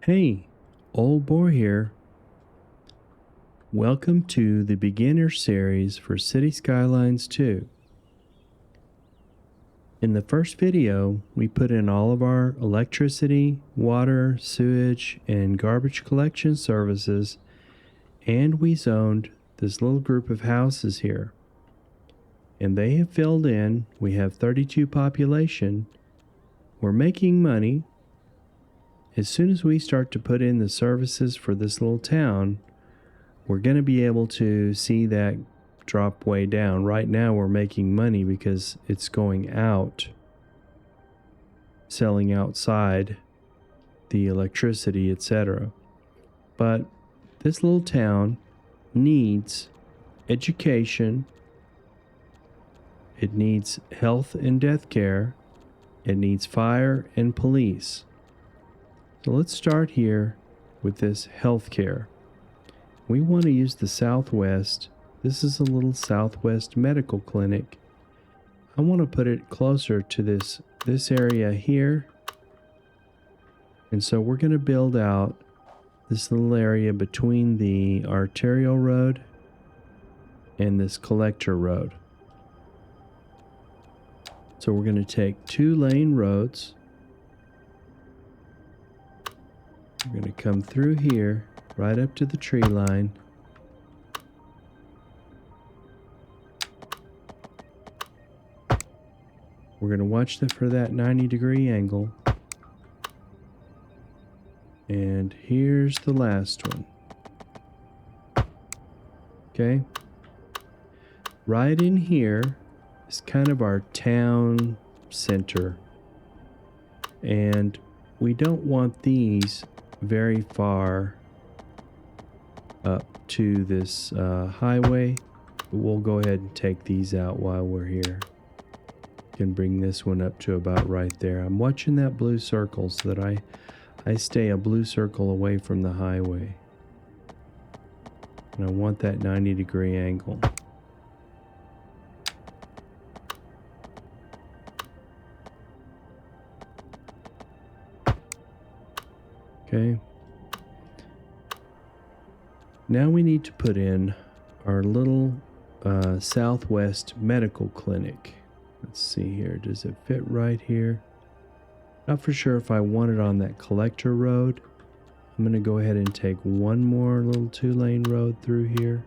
Hey, Old Boy here. Welcome to the beginner series for City Skylines 2. In the first video, we put in all of our electricity, water, sewage, and garbage collection services, and we zoned this little group of houses here. And they have filled in. We have 32 population. We're making money. As soon as we start to put in the services for this little town, we're going to be able to see that drop way down. Right now we're making money because it's going out, selling outside the electricity, etc. But this little town needs education. It needs health and death care. It needs fire and police. So let's start here with this health care. We want to use the Southwest. This is a little Southwest medical clinic. I want to put it closer to this area here. And so we're going to build out this little area between the arterial road and this collector road. So we're going to take 2-lane roads. We're going to come through here right up to the tree line. We're going to watch for that 90-degree angle. And here's the last one. Okay. Right in here is kind of our town center. And we don't want these very far up to this highway. We'll go ahead and take these out while we're here. Can bring this one up to about right there. I'm watching that blue circle so that I stay a blue circle away from the highway. And I want that 90-degree angle. Okay. Now we need to put in our little Southwest medical clinic. Let's see here. Does it fit right here? Not for sure if I want it on that collector road. I'm going to go ahead and take one more little 2-lane road through here.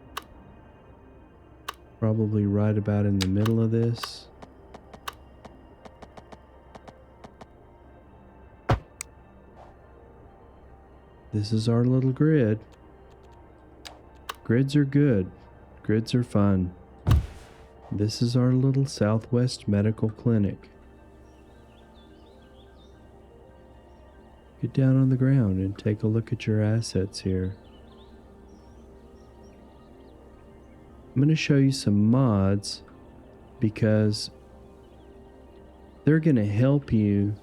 Probably right about in the middle of this. This is our little grid. Grids are good. Grids are fun. This is our little Southwest Medical Clinic. Get down on the ground and take a look at your assets here. I'm going to show you some mods because they're going to help you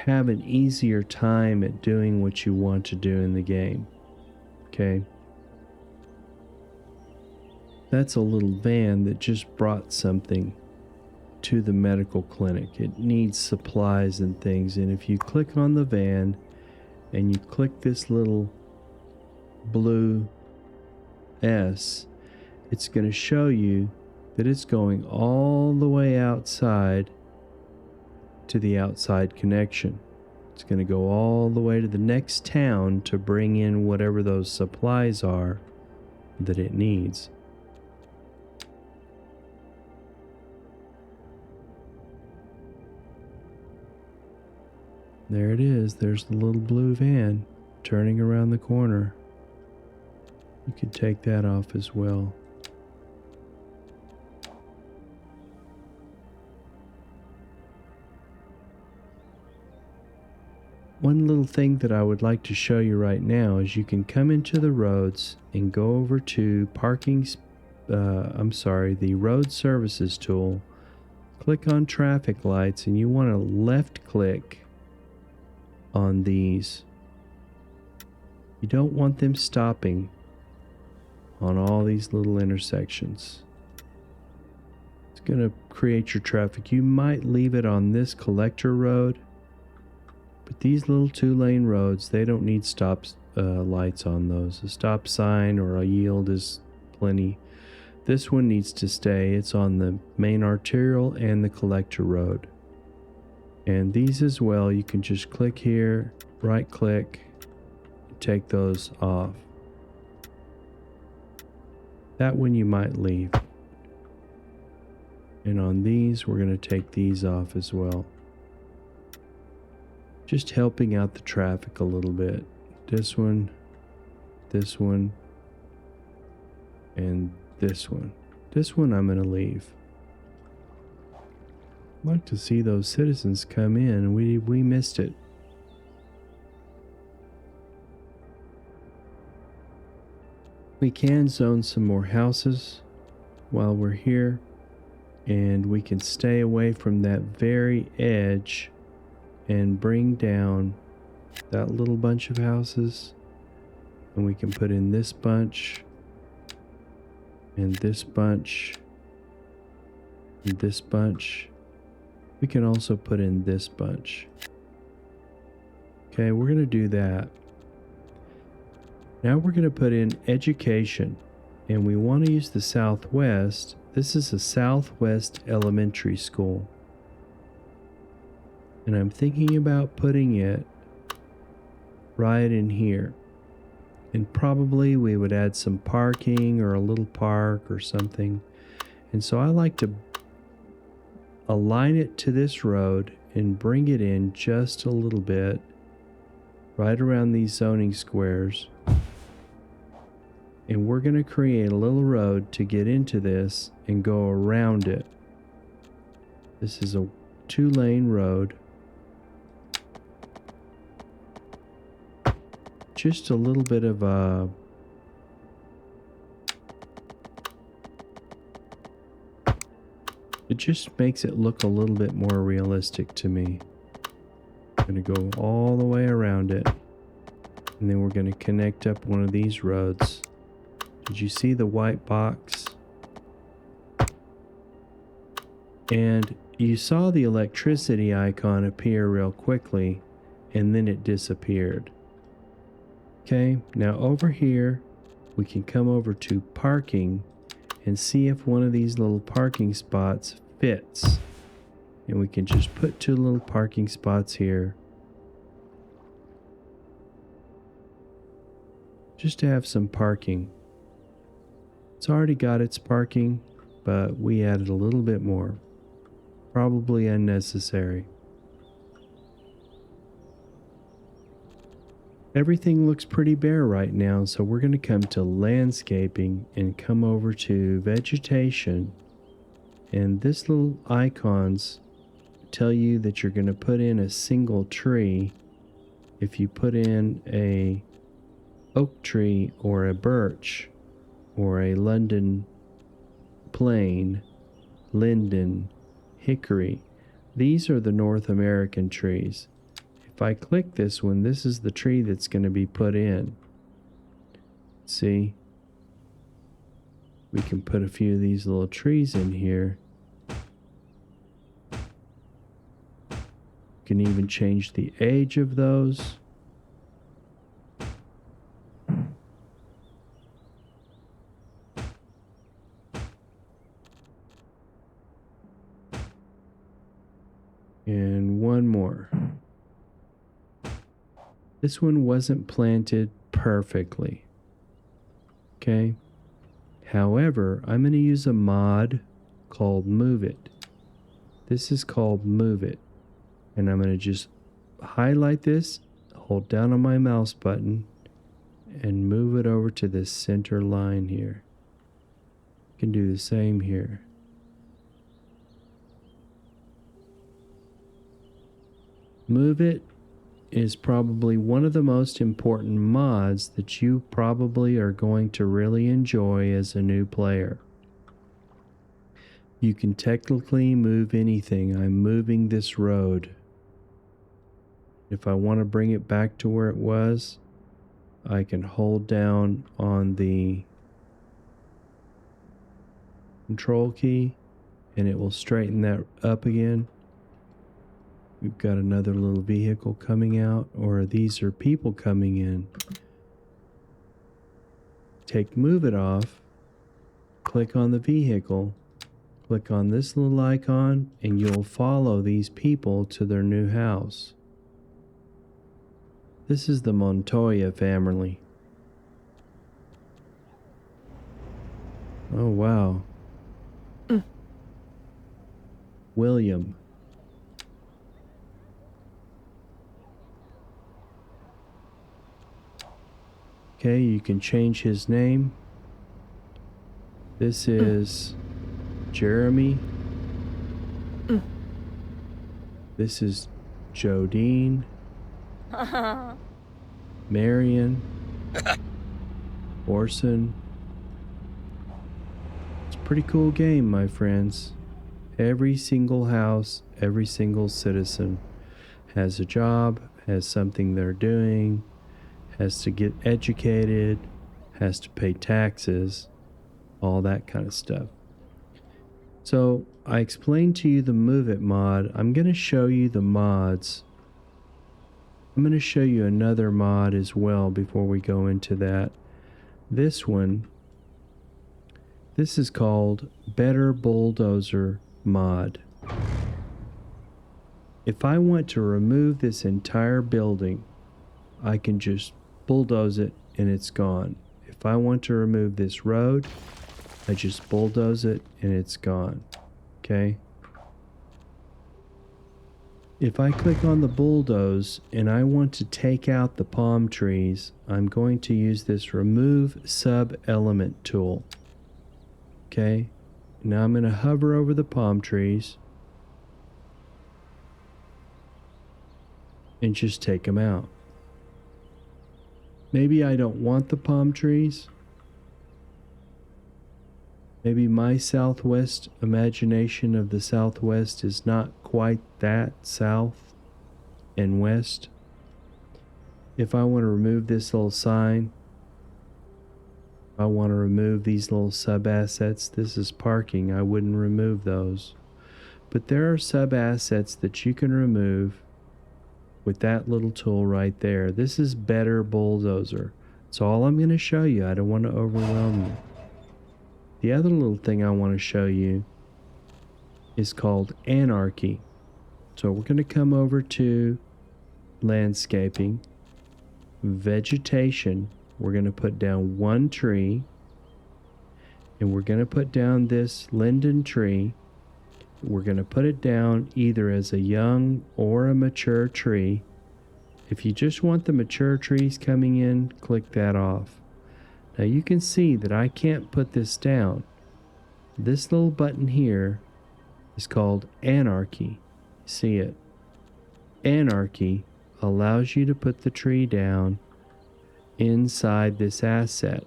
have an easier time at doing what you want to do in the game. Okay? That's a little van that just brought something to the medical clinic. It needs supplies and things, and if you click on the van and you click this little blue S, it's going to show you that it's going all the way outside to the outside connection. It's going to go all the way to the next town to bring in whatever those supplies are that it needs. There it is. There's the little blue van turning around the corner. You could take that off as well. One little thing that I would like to show you right now is you can come into the roads and go over to the road services tool, click on traffic lights, and you want to left click on these. You don't want them stopping on all these little intersections. It's going to create your traffic. You might leave it on this collector road, but these little 2-lane roads, they don't need lights on those. A stop sign or a yield is plenty. This one needs to stay. It's on the main arterial and the collector road. And these as well, you can just click here, right click, take those off. That one you might leave. And on these, we're going to take these off as well. Just helping out the traffic a little bit. This one, and this one. This one I'm going to leave. I'd like to see those citizens come in, and we missed it. We can zone some more houses while we're here, and we can stay away from that very edge and bring down that little bunch of houses, and we can put in this bunch and this bunch and this bunch. We can also put in this bunch. Okay, we're going to do that. Now we're going to put in education, and we want to use the Southwest. This is a Southwest Elementary School. And I'm thinking about putting it right in here. And probably we would add some parking or a little park or something. And so I like to align it to this road and bring it in just a little bit right around these zoning squares. And we're going to create a little road to get into this and go around it. This is a 2-lane road. Just a little bit of a it just makes it look a little bit more realistic to me. I'm going to go all the way around it, and then we're going to connect up one of these roads. Did you see the white box? And you saw the electricity icon appear real quickly, and then it disappeared. Okay, now over here, we can come over to parking and see if one of these little parking spots fits. And we can just put 2 little parking spots here, just to have some parking. It's already got its parking, but we added a little bit more. Probably unnecessary. Everything looks pretty bare right now, so we're going to come to landscaping and come over to vegetation. And this little icons tell you that you're going to put in a single tree. If you put in a oak tree or a birch or a London plane, linden, hickory, these are the North American trees. If I click this one, this is the tree that's going to be put in. See? We can put a few of these little trees in here. You can even change the age of those. And one more. This one wasn't planted perfectly. Okay? However, I'm going to use a mod called Move It. This is called Move It. And I'm going to just highlight this, hold down on my mouse button, and move it over to this center line here. You can do the same here. Move It is probably one of the most important mods that you probably are going to really enjoy as a new player. You can technically move anything. I'm moving this road. If I want to bring it back to where it was, I can hold down on the control key and it will straighten that up again. We've got another little vehicle coming out, or these are people coming in. Move it off, click on the vehicle, click on this little icon, and you'll follow these people to their new house. This is the Montoya family. Oh, wow. William. Okay, you can change his name. This is Jeremy. This is Jodine. Marion. Orson. It's a pretty cool game, my friends. Every single house, every single citizen has a job, has something they're doing, has to get educated, has to pay taxes, all that kind of stuff. So I explained to you the Move It mod. I'm going to show you the mods. I'm going to show you another mod as well before we go into that. This is called Better Bulldozer mod. If I want to remove this entire building, I can just bulldoze it and it's gone. If I want to remove this road, I just bulldoze it and it's gone. Okay? If I click on the bulldoze and I want to take out the palm trees, I'm going to use this remove sub-element tool. Okay? Now I'm going to hover over the palm trees and just take them out. Maybe I don't want the palm trees. Maybe my Southwest imagination of the Southwest is not quite that south and west. If I want to remove this little sign, I want to remove these little sub-assets. This is parking. I wouldn't remove those. But there are sub-assets that you can remove with that little tool right there. This is Better Bulldozer. That's all I'm going to show you. I don't want to overwhelm you. The other little thing I want to show you is called Anarchy. So we're going to come over to Landscaping, Vegetation. We're going to put down one tree, and we're going to put down this linden tree. We're going to put it down either as a young or a mature tree. If you just want the mature trees coming in, click that off. Now you can see that I can't put this down. This little button here is called Anarchy. See it? Anarchy allows you to put the tree down inside this asset.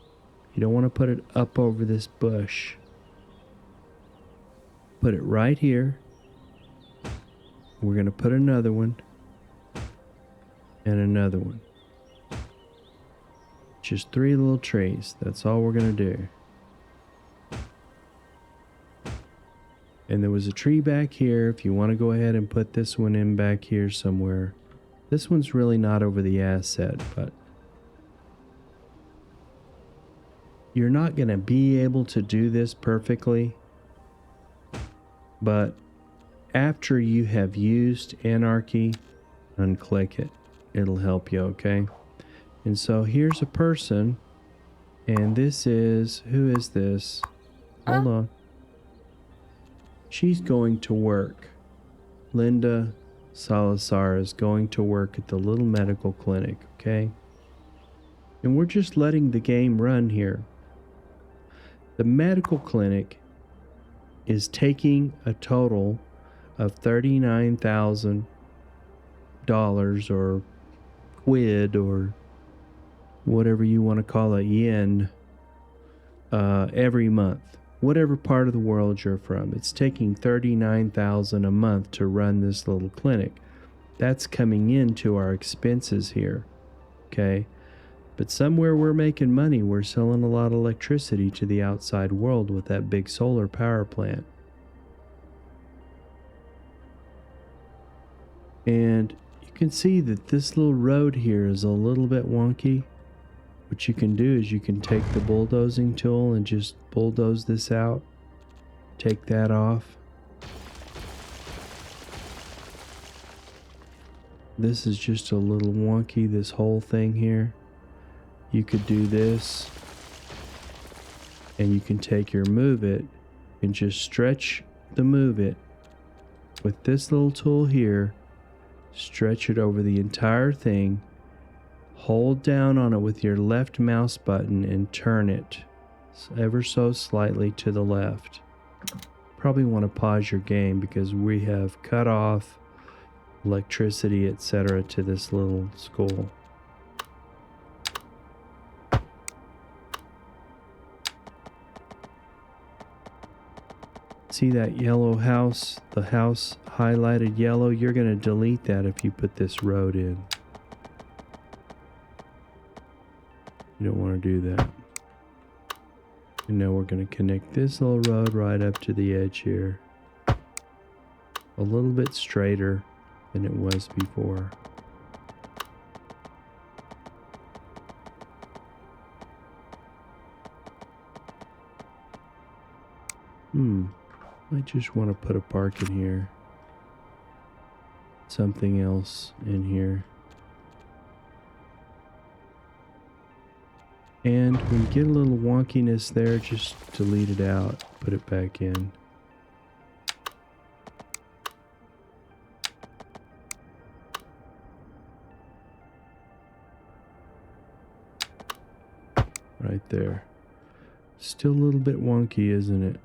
You don't want to put it up over this bush. Put it right here. We're going to put another one and another one. Just 3 little trees. That's all we're going to do. And there was a tree back here. If you want to go ahead and put this one in back here somewhere. This one's really not over the asset, but you're not going to be able to do this perfectly. But after you have used Anarchy, unclick it. It'll help you, okay? And so here's a person, and this is, who is this? Hold on. She's going to work. Linda Salazar is going to work at the little medical clinic, okay? And we're just letting the game run here. The medical clinic is taking a total of $39,000 or quid or whatever you want to call it, yen, every month. Whatever part of the world you're from, it's taking $39,000 a month to run this little clinic. That's coming into our expenses here, okay? But somewhere we're making money. We're selling a lot of electricity to the outside world with that big solar power plant. And you can see that this little road here is a little bit wonky. What you can do is you can take the bulldozing tool and just bulldoze this out. Take that off. This is just a little wonky, this whole thing here. You could do this, and you can take your move it and just stretch the move it with this little tool here. Stretch it over the entire thing. Hold down on it with your left mouse button and turn it ever so slightly to the left. Probably want to pause your game because we have cut off electricity, etc. to this little school. See that yellow house, the house highlighted yellow? You're going to delete that if you put this road in. You don't want to do that. And now we're going to connect this little road right up to the edge here. A little bit straighter than it was before. I just want to put a park in here. Something else in here. And when you get a little wonkiness there, just delete it out, put it back in. Right there. Still a little bit wonky, isn't it?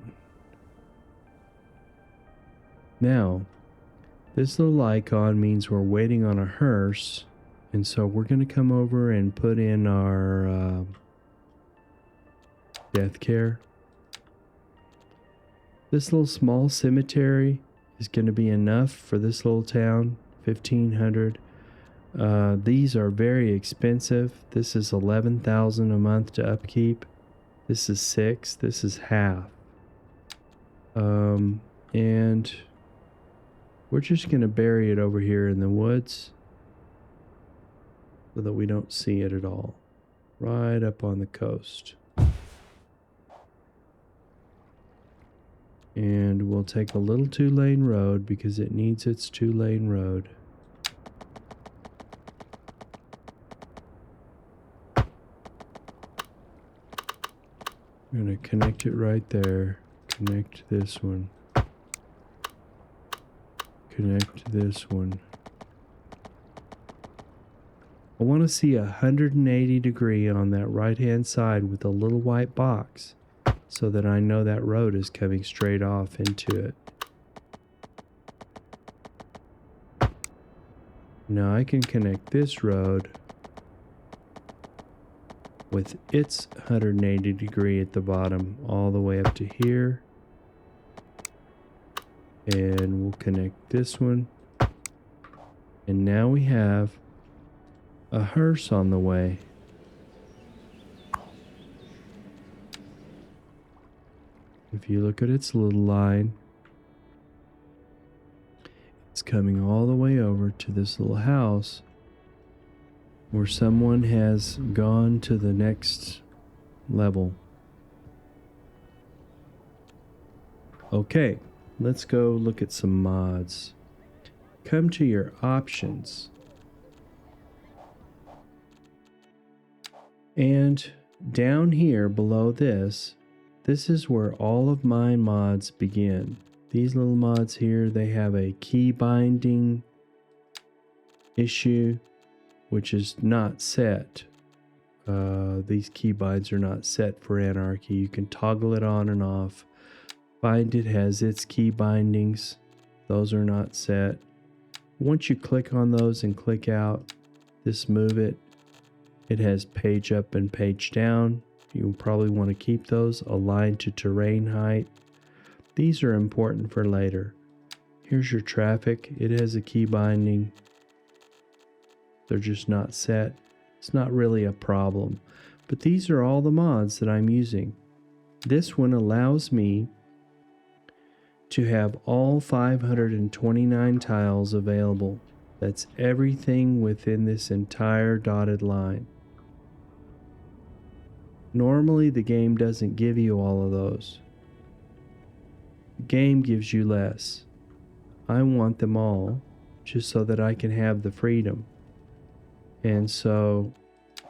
Now, this little icon means we're waiting on a hearse, and so we're going to come over and put in our death care. This little small cemetery is going to be enough for this little town, 1,500. These are very expensive. This is 11,000 a month to upkeep. This is 6. This is half. And we're just going to bury it over here in the woods so that we don't see it at all. Right up on the coast. And we'll take a little 2-lane road because it needs its 2-lane road. I'm going to connect it right there. Connect this one. Connect this one. I want to see 180 degree on that right hand side with a little white box so that I know that road is coming straight off into it. Now I can connect this road with its 180 degree at the bottom all the way up to here. And we'll connect this one. And now we have a hearse on the way. If you look at its little line, it's coming all the way over to this little house where someone has gone to the next level. Okay, let's go look at some mods. Come to your options. And down here below this is where all of my mods begin. These little mods here, they have a key binding issue, which is not set. These key binds are not set for Anarchy. You can toggle it on and off. Find It has its key bindings. Those are not set. Once you click on those and click out this Move It, it has page up and page down. You'll probably want to keep those aligned to terrain height. These are important for later. Here's your traffic. It has a key binding. They're just not set. It's not really a problem. But these are all the mods that I'm using. This one allows me to have all 529 tiles available. That's everything within this entire dotted line. Normally, the game doesn't give you all of those. The game gives you less. I want them all just so that I can have the freedom. And so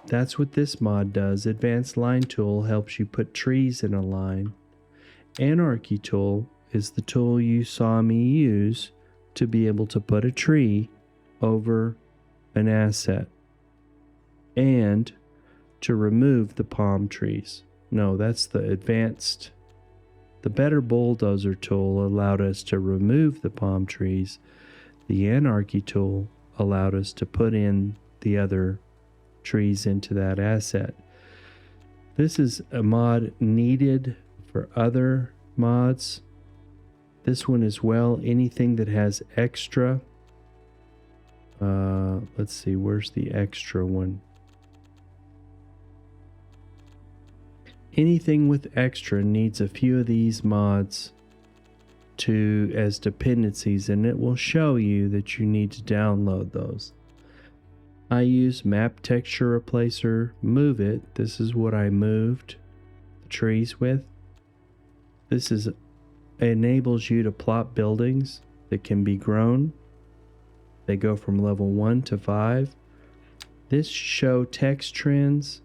that's what this mod does. Advanced Line Tool helps you put trees in a line. Anarchy Tool is the tool you saw me use to be able to put a tree over an asset and to remove the palm trees. No, that's the advanced. The Better Bulldozer tool allowed us to remove the palm trees. The Anarchy tool allowed us to put in the other trees into that asset. This is a mod needed for other mods. This one as well, anything that has extra. Let's see, where's the extra one? Anything with extra needs a few of these mods as dependencies, and it will show you that you need to download those. I use Map Texture Replacer, Move It. This is what I moved the trees with. This enables you to plot buildings that can be grown. They go from level 1 to 5. This Show Text Trends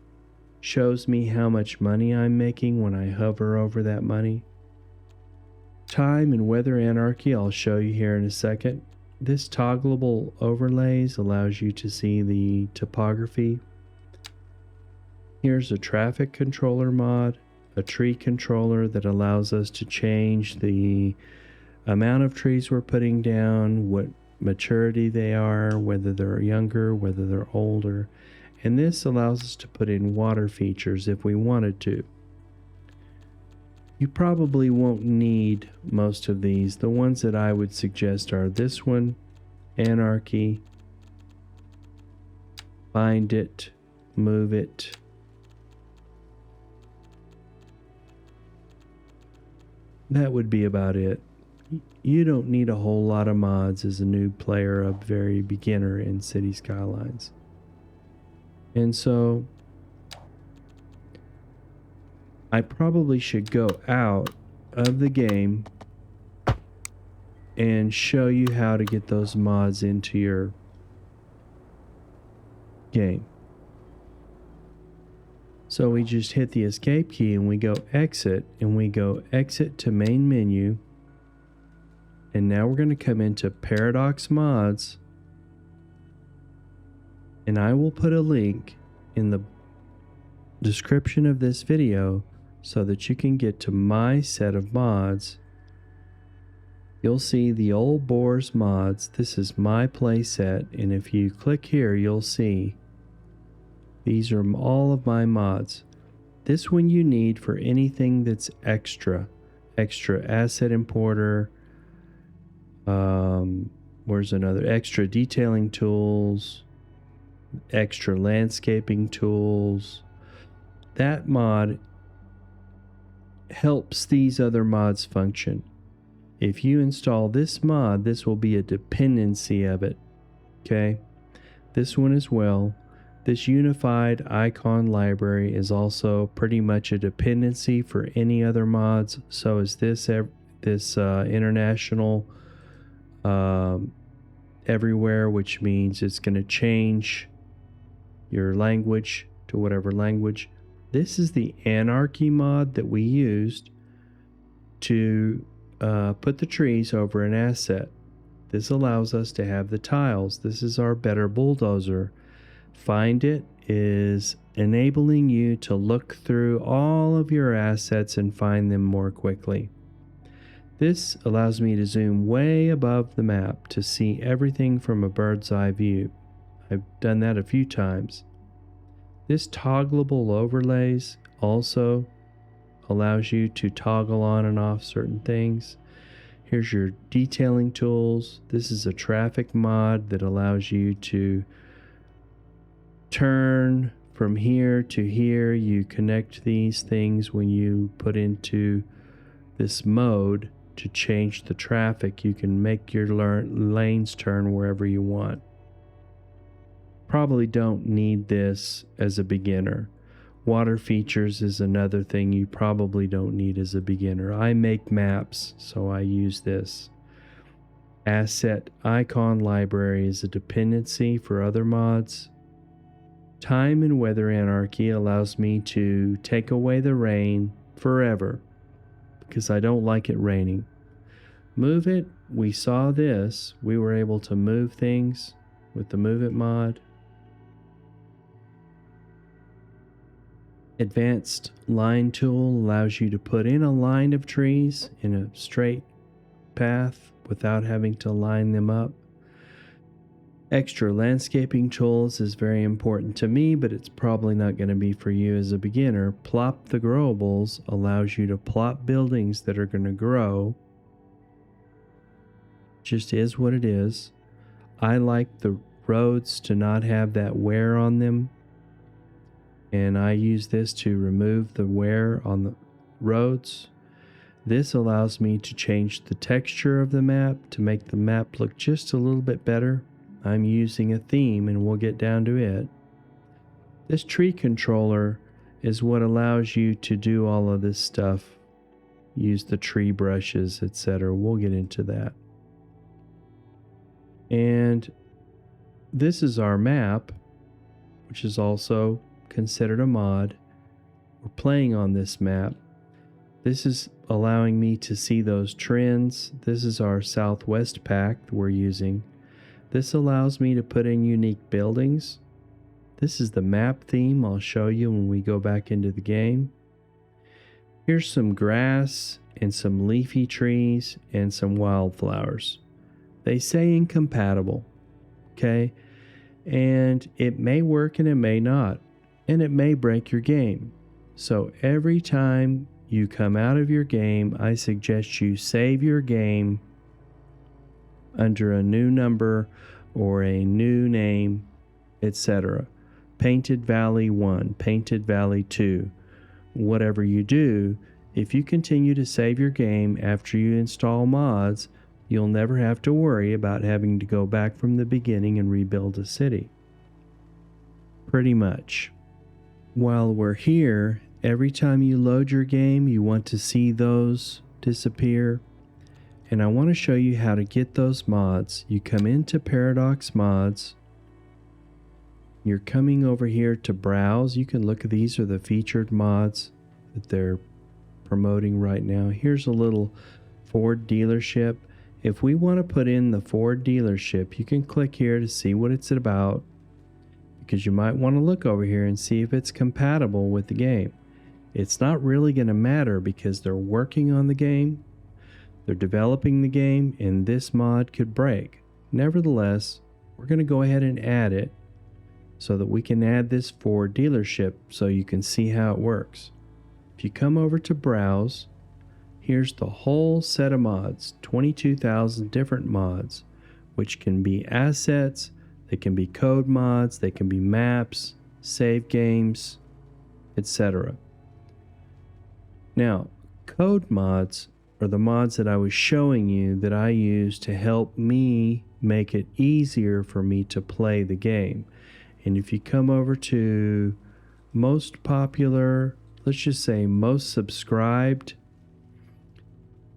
shows me how much money I'm making when I hover over that money. Time and Weather Anarchy, I'll show you here in a second. This toggleable overlays allows you to see the topography. Here's a traffic controller mod, a tree controller that allows us to change the amount of trees we're putting down, what maturity they are, whether they're younger, whether they're older. And this allows us to put in water features if we wanted to. You probably won't need most of these. The ones that I would suggest are this one, Anarchy, Find It, Move It. That would be about it. You don't need a whole lot of mods as a new player, a very beginner in Cities Skylines. And so I probably should go out of the game and show you how to get those mods into your game. So we just hit the escape key and we go exit, and we go exit to main menu. And now we're going to come into Paradox Mods, and I will put a link in the description of this video so that you can get to my set of mods. You'll see the Old Boars mods. This is my playset, and if you click here, you'll see these are all of my mods. This one you need for anything that's extra asset importer. Where's another? Extra detailing tools, extra landscaping tools. That mod helps these other mods function. If you install this mod, this will be a dependency of it. Okay? This one as well. This unified icon library is also pretty much a dependency for any other mods. So is this international everywhere, which means it's going to change your language to whatever language. This is the Anarchy mod that we used to put the trees over an asset. This allows us to have the tiles. This is our Better Bulldozer. Find It is enabling you to look through all of your assets and find them more quickly. This allows me to zoom way above the map to see everything from a bird's eye view. I've done that a few times. This toggleable overlays also allows you to toggle on and off certain things. Here's your detailing tools. This is a traffic mod that allows you to turn from here to here. You connect these things when you put into this mode to change the traffic. You can make your lanes turn wherever you want. probably don't need this as a beginner. Water features is another thing you probably don't need as a beginner. I make maps, so I use this. Asset icon library is a dependency for other mods. Time and weather anarchy allows me to take away the rain forever because I don't like it raining. Move it, we saw this. We were able to move things with the Move It mod. Advanced line tool allows you to put in a line of trees in a straight path without having to line them up. Extra landscaping tools is very important to me, but it's probably not going to be for you as a beginner. Plop the growables allows you to plop buildings that are going to grow. Just is what it is. I like the roads to not have that wear on them, and I use this to remove the wear on the roads. This allows me to change the texture of the map to make the map look just a little bit better. I'm using a theme and we'll get down to it. This tree controller is what allows you to do all of this stuff. Use the tree brushes, etc. We'll get into that. And this is our map, which is also considered a mod. We're playing on this map. This is allowing me to see those trends. This is our Southwest pack we're using. This allows me to put in unique buildings. This is the map theme I'll show you when we go back into the game. Here's some grass and some leafy trees and some wildflowers. They say incompatible, okay? And it may work and it may not, and it may break your game. So every time you come out of your game, I suggest you save your game under a new number or a new name, etc. Painted Valley 1, Painted Valley 2. Whatever you do, if you continue to save your game after you install mods, you'll never have to worry about having to go back from the beginning and rebuild a city. Pretty much. While we're here, every time you load your game, you want to see those disappear. And I want to show you how to get those mods. You come into Paradox Mods. You're coming over here to browse. You can look at these are the featured mods that they're promoting right now. Here's a little Ford dealership. If we want to put in the Ford dealership, you can click here to see what it's about, because you might want to look over here and see if it's compatible with the game. It's not really going to matter because they're working on the game, they're developing the game, and this mod could break. Nevertheless, we're going to go ahead and add it so that we can add this Ford dealership so you can see how it works. If you come over to Browse, here's the whole set of mods, 22,000 different mods, which can be assets, they can be code mods, they can be maps, save games, etc. Now, code mods are the mods that I was showing you that I use to help me make it easier for me to play the game. And if you come over to most popular, let's just say most subscribed,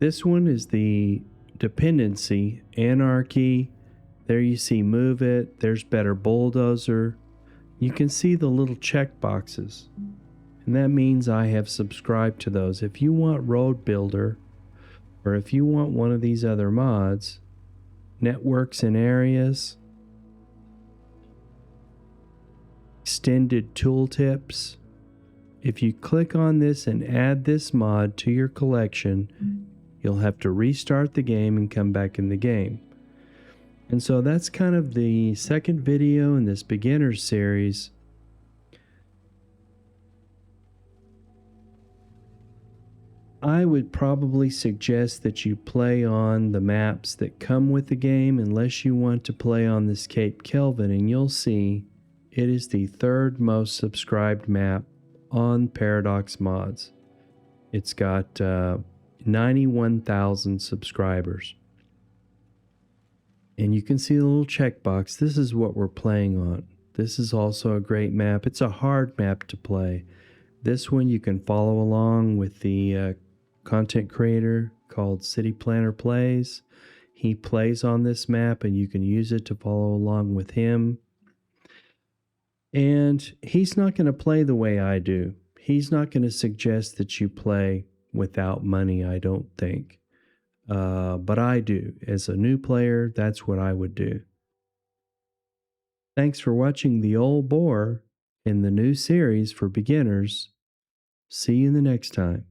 this one is the dependency, anarchy. There you see Move It. There's Better Bulldozer. You can see the little check boxes. And that means I have subscribed to those. If you want Road Builder, or if you want one of these other mods, Networks and Areas, Extended Tooltips, if you click on this and add this mod to your collection, you'll have to restart the game and come back in the game. And so that's kind of the second video in this beginner series. I would probably suggest that you play on the maps that come with the game unless you want to play on this Cape Kelvin, and you'll see it is the third most subscribed map on Paradox Mods. It's got 91,000 subscribers. And you can see the little checkbox. This is what we're playing on. This is also a great map. It's a hard map to play. This one you can follow along with the content creator called City Planner Plays. He plays on this map and you can use it to follow along with him. And he's not going to play the way I do. He's not going to suggest that you play without money, I don't think. But I do. As a new player, that's what I would do. Thanks for watching The Old Boar in the new series for beginners. See you the next time.